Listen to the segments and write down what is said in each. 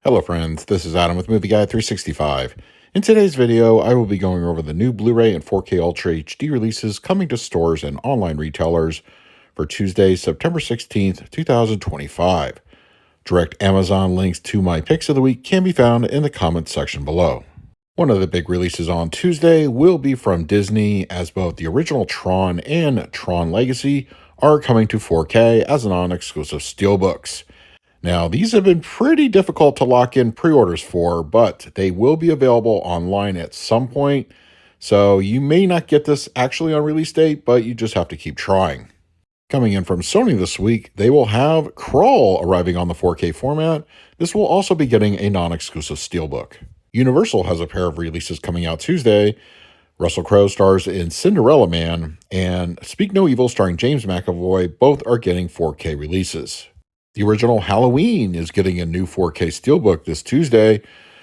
Hello friends, this is Adam with Movie Guide 365. In today's video, I will be going over the new Blu-ray and 4K Ultra HD releases coming to stores and online retailers for Tuesday, September 16th, 2025. Direct Amazon links to my picks of the week can be found in the comments section below. One of the big releases on Tuesday will be from Disney, as both the original Tron and Tron Legacy are coming to 4K as non-exclusive steelbooks. Now, these have been pretty difficult to lock in pre-orders for, but they will be available online at some point, so you may not get this actually on release date, but you just have to keep trying. Coming in from Sony this week, they will have Crawl arriving on the 4K format. This will also be getting a non-exclusive steelbook. Universal has a pair of releases coming out Tuesday. Russell Crowe stars in Cinderella Man, and Speak No Evil starring James McAvoy both are getting 4K releases. The original Halloween is getting a new 4K steelbook this Tuesday.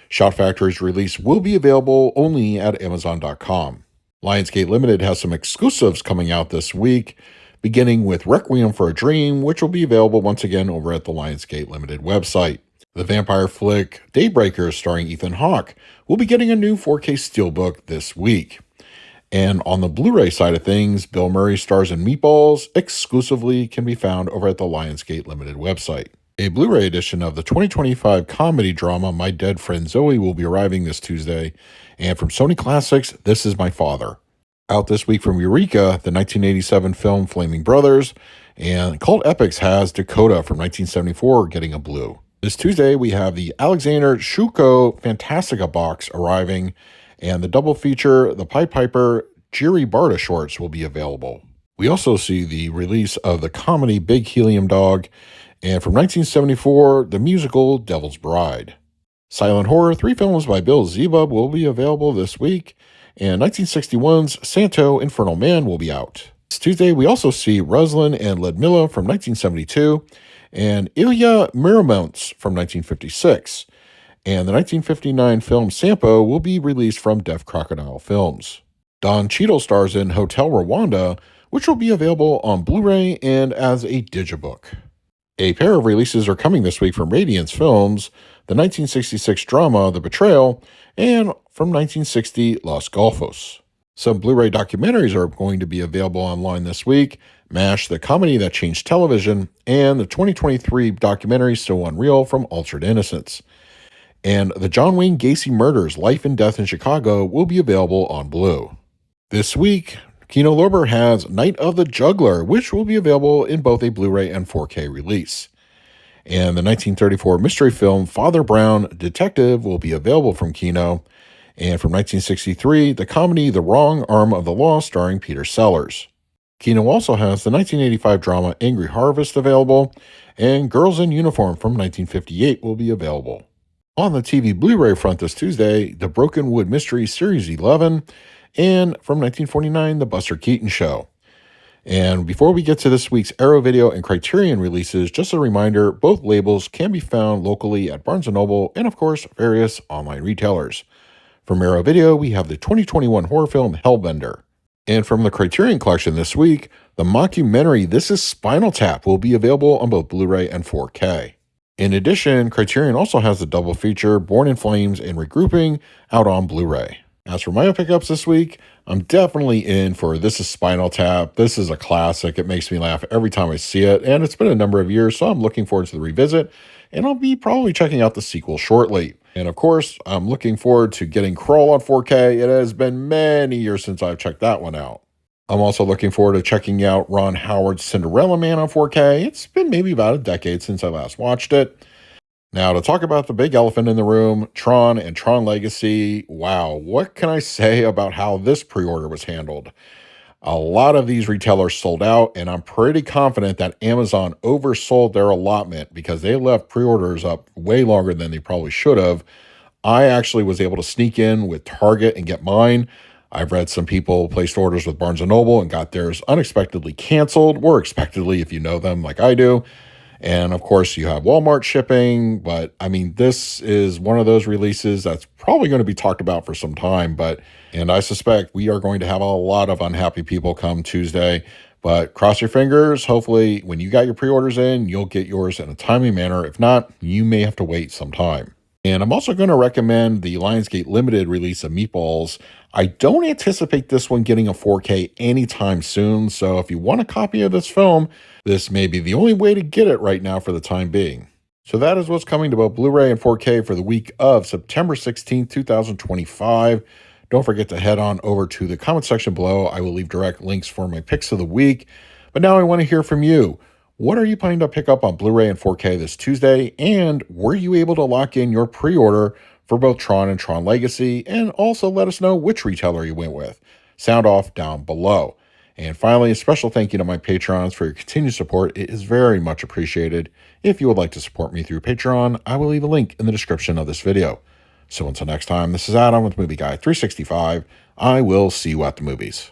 Shout Factory's release will be available only at Amazon.com. Lionsgate Limited has some exclusives coming out this week, beginning with Requiem for a Dream, which will be available once again over at the Lionsgate Limited website. The vampire flick Daybreakers starring Ethan Hawke will be getting a new 4K steelbook this week. And on the Blu-ray side of things, Bill Murray stars in Meatballs exclusively can be found over at the Lionsgate Limited website. A Blu-ray edition of the 2025 comedy drama My Dead Friend Zoe will be arriving this Tuesday. And from Sony Classics, This Is My Father. Out this week from Eureka, the 1987 film Flaming Brothers, and Cult Epics has Dakota from 1974 getting a Blu. This Tuesday, we have the Alexander Shuko Fantastica box arriving, and the double feature, the Pied Piper Jiri Barta shorts will be available. We also see the release of the comedy Big Helium Dog, and from 1974, the musical Devil's Bride. Silent Horror, 3 films by Bill Zebub will be available this week, and 1961's Santo Infernal Man will be out. This Tuesday, we also see Ruslan and Ludmilla from 1972, and Ilya Muromets from 1956. And the 1959 film Sampo will be released from Deaf Crocodile Films. Don Cheadle stars in Hotel Rwanda, which will be available on Blu-ray and as a digibook. A pair of releases are coming this week from Radiance Films, the 1966 drama The Betrayal, and from 1960 Los Golfos. Some Blu-ray documentaries are going to be available online this week: MASH, the comedy that changed television, and the 2023 documentary Still Unreal from Altered Innocence. And the John Wayne Gacy Murders, Life and Death in Chicago will be available on Blu. This week, Kino Lorber has Night of the Juggler, which will be available in both a Blu-ray and 4K release. And the 1934 mystery film Father Brown Detective will be available from Kino. And from 1963, the comedy The Wrong Arm of the Law starring Peter Sellers. Kino also has the 1985 drama Angry Harvest available, and Girls in Uniform from 1958 will be available. On the TV Blu-ray front this Tuesday, The Broken Wood Mystery Series 11, and from 1949, The Buster Keaton Show. And before we get to this week's Arrow Video and Criterion releases, just a reminder, both labels can be found locally at Barnes & Noble and, of course, various online retailers. From Arrow Video, we have the 2021 horror film Hellbender. And from the Criterion Collection this week, the mockumentary This Is Spinal Tap will be available on both Blu-ray and 4K. In addition, Criterion also has the double feature Born in Flames and Regrouping out on Blu-ray. As for my pickups this week, I'm definitely in for This Is Spinal Tap. This is a classic. It makes me laugh every time I see it, and it's been a number of years, so I'm looking forward to the revisit, and I'll be probably checking out the sequel shortly. And of course, I'm looking forward to getting Crawl on 4K. It has been many years since I've checked that one out. I'm also looking forward to checking out Ron Howard's Cinderella Man on 4K. It's been maybe about a decade since I last watched it. Now, to talk about the big elephant in the room, Tron and Tron Legacy, wow, what can I say about how this pre-order was handled? A lot of these retailers sold out, and I'm pretty confident that Amazon oversold their allotment because they left pre-orders up way longer than they probably should have. I actually was able to sneak in with Target and get mine. I've read some people placed orders with Barnes & Noble and got theirs unexpectedly canceled, or expectedly if you know them like I do. And of course, you have Walmart shipping, but I mean, this is one of those releases that's probably going to be talked about for some time, and I suspect we are going to have a lot of unhappy people come Tuesday, but cross your fingers. Hopefully, when you got your pre-orders in, you'll get yours in a timely manner. If not, you may have to wait some time. And I'm also going to recommend the Lionsgate limited release of Meatballs. I don't anticipate this one getting a 4K anytime soon, so if you want a copy of this film, this may be the only way to get it right now for the time being. So that is what's coming to both Blu-ray and 4K for the week of September 16th, 2025. Don't forget to head on over to the comment section below. I will leave direct links for my picks of the week. But now I want to hear from you. What are you planning to pick up on Blu-ray and 4K this Tuesday? And were you able to lock in your pre-order for both Tron and Tron Legacy? And also let us know which retailer you went with. Sound off down below. And finally, a special thank you to my patrons for your continued support. It is very much appreciated. If you would like to support me through Patreon, I will leave a link in the description of this video. So until next time, this is Adam with Movie Guy 365. I will see you at the movies.